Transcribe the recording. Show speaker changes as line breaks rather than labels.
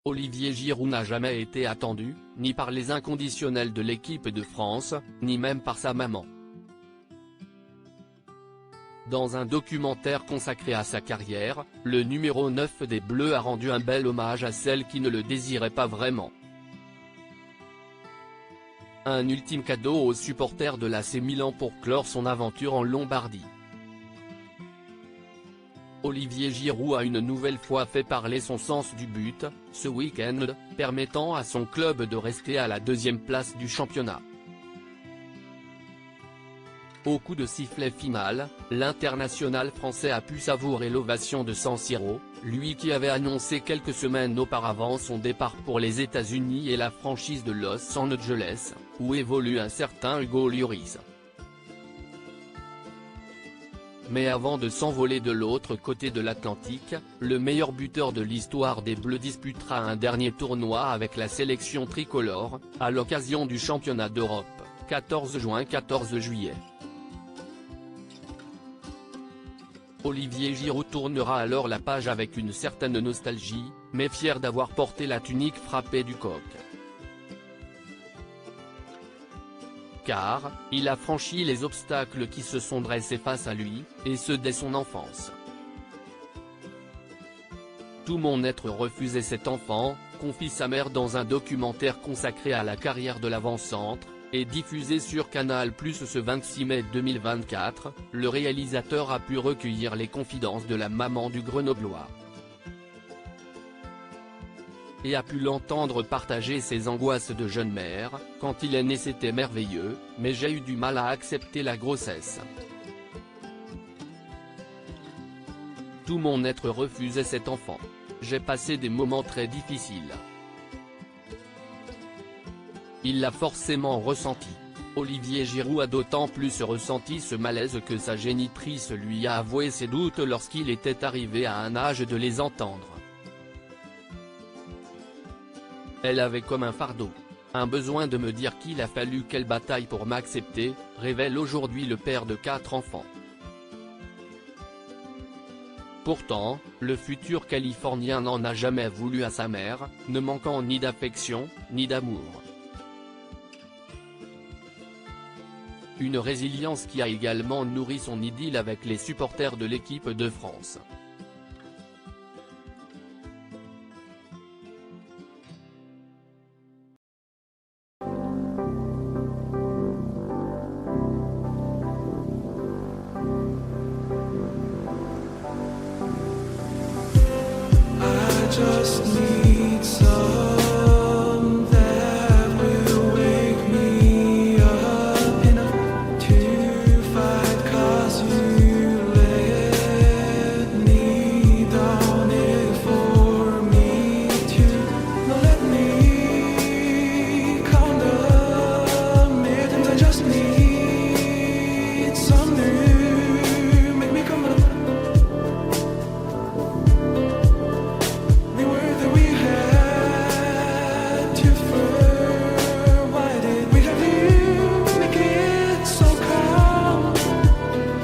Olivier Giroud n'a jamais été attendu, ni par les inconditionnels de l'équipe de France, ni même par sa maman. Dans un documentaire consacré à sa carrière, le numéro 9 des Bleus a rendu un bel hommage à celle qui ne le désirait pas vraiment. Un ultime cadeau aux supporters de l'AC Milan pour clore son aventure en Lombardie. Olivier Giroud a une nouvelle fois fait parler son sens du but, ce week-end, permettant à son club de rester à la deuxième place du championnat. Au coup de sifflet final, l'international français a pu savourer l'ovation de San Siro, lui qui avait annoncé quelques semaines auparavant son départ pour les États-Unis et la franchise de Los Angeles, où évolue un certain Hugo Lloris. Mais avant de s'envoler de l'autre côté de l'Atlantique, le meilleur buteur de l'histoire des Bleus disputera un dernier tournoi avec la sélection tricolore, à l'occasion du championnat d'Europe, 14 juin-14 juillet. Olivier Giroud tournera alors la page avec une certaine nostalgie, mais fier d'avoir porté la tunique frappée du coq. Car, il a franchi les obstacles qui se sont dressés face à lui, et ce dès son enfance. Tout mon être refusait cet enfant, confie sa mère dans un documentaire consacré à la carrière de l'avant-centre, et diffusé sur Canal+ ce 26 mai 2024, le réalisateur a pu recueillir les confidences de la maman du Grenoblois. Et a pu l'entendre partager ses angoisses de jeune mère. Quand il est né c'était merveilleux, mais j'ai eu du mal à accepter la grossesse. Tout mon être refusait cet enfant. J'ai passé des moments très difficiles. Il l'a forcément ressenti. Olivier Giroud a d'autant plus ressenti ce malaise que sa génitrice lui a avoué ses doutes lorsqu'il était arrivé à un âge de les entendre. Elle avait comme un fardeau. Un besoin de me dire qu'il a fallu qu'elle bataille pour m'accepter, révèle aujourd'hui le père de 4 enfants. Pourtant, le futur Californien n'en a jamais voulu à sa mère, ne manquant ni d'affection, ni d'amour. Une résilience qui a également nourri son idylle avec les supporters de l'équipe de France.
Just need